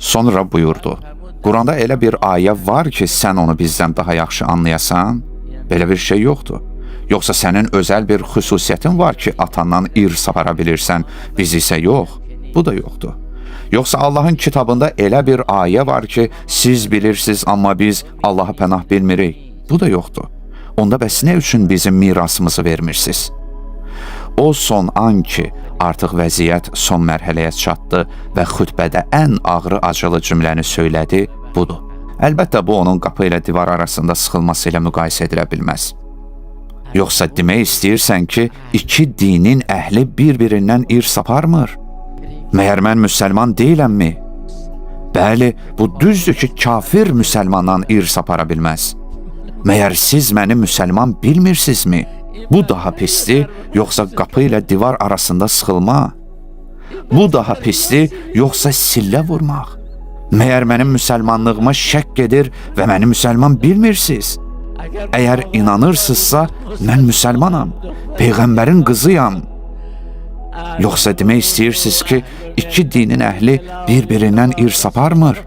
Sonra buyurdu: Quranda elə bir ayə var ki, sən onu bizdən daha yaxşı anlayasan? Belə bir şey yoxdur. Yoxsa sənin özəl bir xüsusiyyətin var ki, atandan irs apara bilirsən, biz isə yox. Bu da yoxdur. Yoxsa Allahın kitabında elə bir ayə var ki, siz bilirsiniz, amma biz Allaha pənah bilmirik. Bu da yoxdur. Onda bəs nə üçün bizim mirasımızı vermirsiniz? O son an ki, artıq vəziyyət son mərhələyə çatdı və xütbədə ən ağrı acılı cümləni söylədi, budur. Əlbəttə, bu onun qapı ilə divar arasında sıxılması ilə müqayisə edilə bilməz. Yoxsa demək istəyirsən ki, iki dinin əhli bir-birindən irs aparmır? Məyər mən müsəlman deyiləmmi? Bəli, bu düzdür ki, kafir müsəlmandan irs apara bilməz. Məyər siz məni müsəlman bilmirsinizmi? Bu daha pisdir, yoxsa qapı ilə divar arasında sıxılma? Bu daha pisdir, yoxsa sillə vurmaq? Məyər mənim müsəlmanlığıma şəkk edir və məni müsəlman bilmirsiniz? Əgər inanırsınızsa, mən müsəlmanam, Peyğəmbərin qızıyam. Yoxsa demək istəyirsiniz ki, iki dinin əhli bir-birindən irs aparmır?